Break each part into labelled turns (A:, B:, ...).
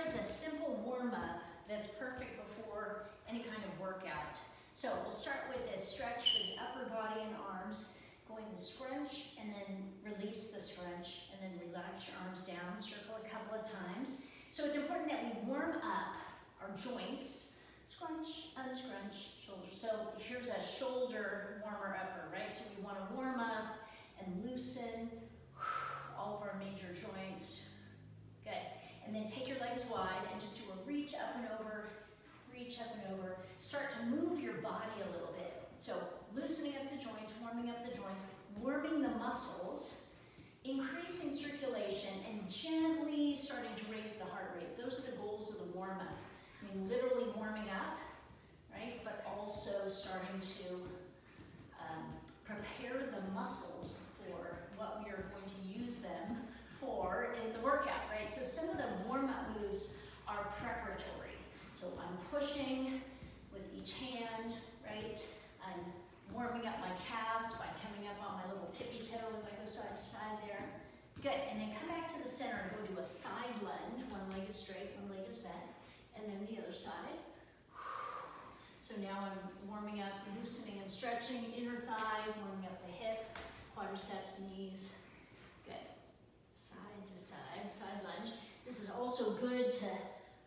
A: is a simple warm-up that's perfect before any kind of workout. So we'll start with a stretch for the upper body and arms, going to scrunch and then release the scrunch and then relax your arms down, circle a couple of times. So it's important that we warm up our joints, scrunch, unscrunch, shoulder. So here's a shoulder warmer upper, right? So we want to warm up and loosen all of our major joints. Good. And then take your legs wide and just do a reach up and over, reach up and over. Start to move your body a little bit. So loosening up the joints, warming up the joints, warming the muscles, increasing circulation, and gently starting to raise the heart rate. Those are the goals of the warm-up. I mean, literally warming up, right? But also starting to prepare the muscles for what we are going to use them for in the workout, right? So some of the warm-up moves are preparatory. So I'm pushing with each hand, right? I'm warming up my calves by coming up on my little tippy toe as I go side to side there. Good, and then come back to the center and go to a side lunge. One leg is straight, one leg is bent, and then the other side. So now I'm warming up, loosening and stretching, inner thigh, warming up the hip, quadriceps, knees. Good. Side to side, side lunge. This is also good to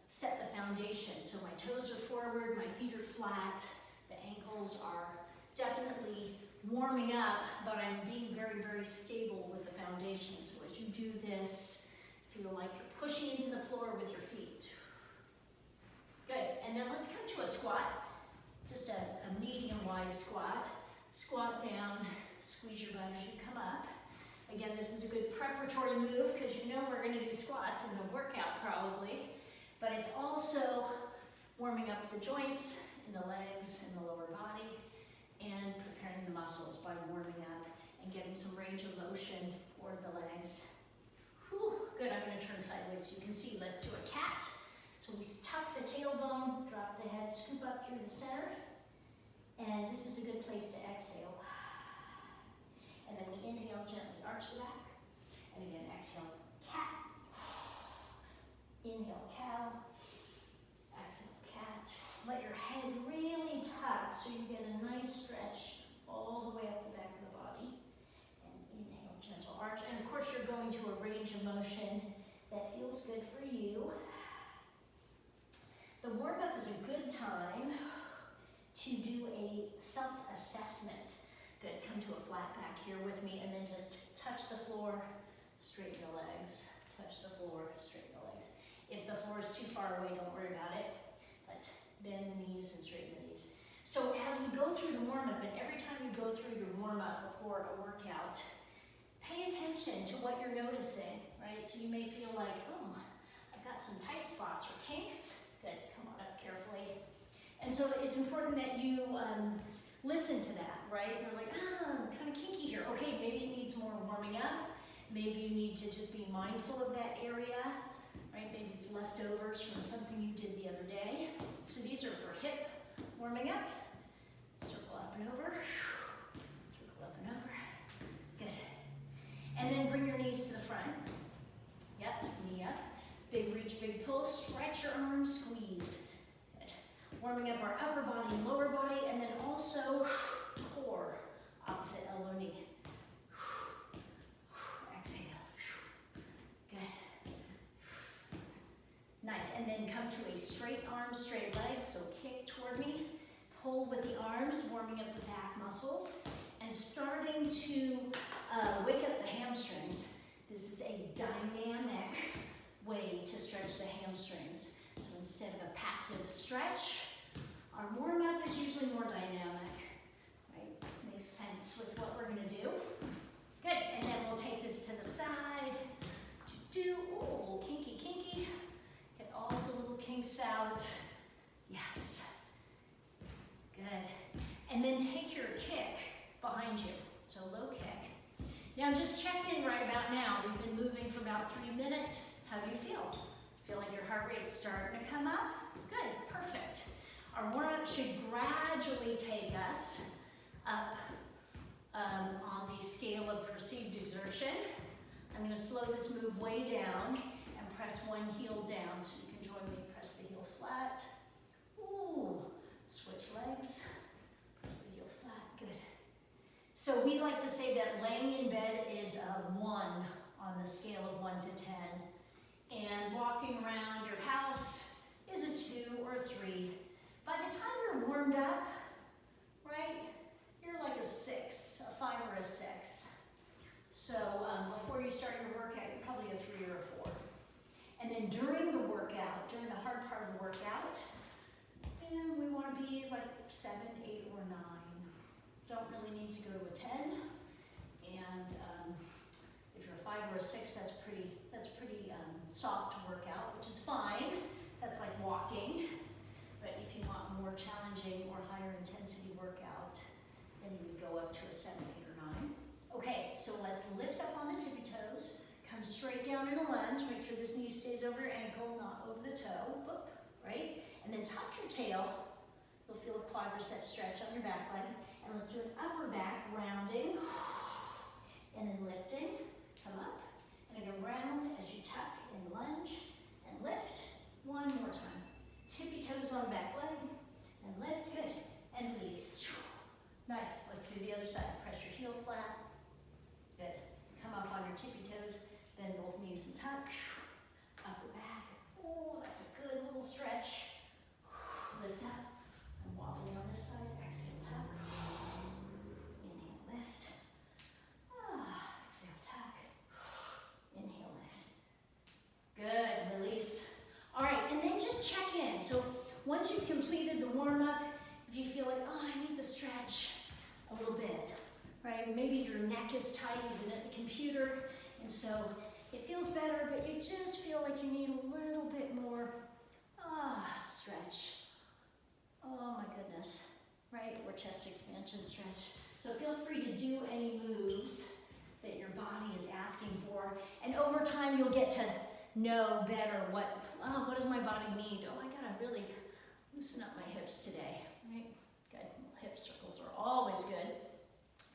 A: set the foundation. So my toes are forward, my feet are flat, the ankles are definitely warming up, but I'm being very, very stable with the foundation. So as you do this, feel like you're pushing into the floor with your feet. Good, and then let's come to a squat. Just a medium-wide squat. Squat down, squeeze your butt as you come up. Again, this is a good preparatory move because you know we're going to do squats in the workout probably, but it's also warming up the joints in the legs and the lower body and preparing the muscles by warming up and getting some range of motion for the legs. Whew, good, I'm going to turn sideways so you can see. Let's do a cat. So we tuck the tailbone, drop the head, scoop up through the center, and this is a good place to exhale. And then we inhale, gently arch the back, and again exhale, cat. Inhale, cow. Exhale, cat. Let your head really tuck so you get a nice stretch all the way up the back of the body. And inhale, gentle arch. And of course you're going to a range of motion that feels good for you. The warm-up is a good time to do a self-assessment. Good, come to a flat back here with me and then just touch the floor, straighten the legs, touch the floor, straighten the legs. If the floor is too far away, don't worry about it, but bend the knees and straighten the knees. So as we go through the warm-up, and every time you go through your warm-up before a workout, pay attention to what you're noticing, right? So you may feel like, oh, I've got some tight spots or kinks. Good, come on up carefully. And so it's important that you listen to that, right? You're like, I'm kind of kinky here. Okay, maybe it needs more warming up. Maybe you need to just be mindful of that area, right? Maybe it's leftovers from something you did the other day. So these are for hip warming up. Circle up and over. Circle up and over. Good. And then bring your knees to the front. Yep, knee up. Big reach, big pull. Stretch your arms, squeeze. Good. Warming up our upper body, lower body, and then also core, opposite elbow knee. Exhale. Good. Nice, and then come to a straight arm, straight legs, so kick toward me. Pull with the arms, warming up the back muscles, and starting to wake up the hamstrings. This is a dynamic way to stretch the hamstrings. So instead of a passive stretch, our warm-up is usually more dynamic, right? Makes sense with what we're gonna do. Good, and then we'll take this to the side. Oh, kinky, kinky. Get all the little kinks out. Yes. Good. And then take your kick behind you. So low kick. Now just check in right about now. We've been moving for about 3 minutes. How do you feel? Feel like your heart rate's starting to come up? Good, perfect. Our warm-up should gradually take us up on the scale of perceived exertion. I'm going to slow this move way down and press one heel down so you can join we like to say that laying in bed is a 1 on the scale of 1 to 10. And walking around your house is a 2 or 3. By the time you're warmed up, right, you're like a 6, a 5 or a 6. So before you start your workout, you're probably a 3 or a 4. And then during the workout, during the hard part of the workout, and we want to be like 7, 8, or 9. Don't really need to go to a 10. And if you're a 5 or a 6, that's pretty soft workout, which is fine. That's like walking. But if you want more challenging or higher intensity workout, then you would go up to a 7, 8, or 9. Okay, so let's lift up on the tippy toes. Come straight down in a lunge. Make sure this knee stays over your ankle, not over the toe. Boop, right? And then tuck your tail. You'll feel a quadricep stretch on your back leg. And let's do an upper back rounding. And then lifting. Come up. And again, round as you tuck and lunge. And lift. One more time. Tippy toes on back leg. And lift. Good. And release. Nice. Let's do the other side. Press your heel flat. Good. Come up on your tippy toes. Bend both knees and tuck. Upper back. Oh, that's a good little stretch. Lift up. And wobbling on this side. Exhale, tuck. Inhale, lift. Exhale, tuck. Inhale, lift. Good. Release. All right, and then just check in. So once you've completed the warm-up, if you feel like, oh, I need to stretch a little bit, right? Maybe your neck is tight, you've been at the computer, and so it feels better, but you just feel like you need a little bit more stretch. Oh my goodness, right? Or chest expansion stretch. So feel free to do any moves that your body is asking for, and over time you'll get to know better what does my body need? Oh, I gotta really loosen up my hips today, right? Good. Hip circles are always good.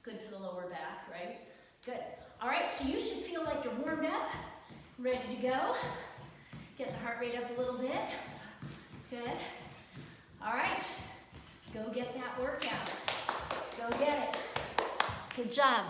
A: Good for the lower back, right? Good. All right, so you should feel like you're warmed up, ready to go. Get the heart rate up a little bit. Good. All right, go get that workout. Go get it. Good job.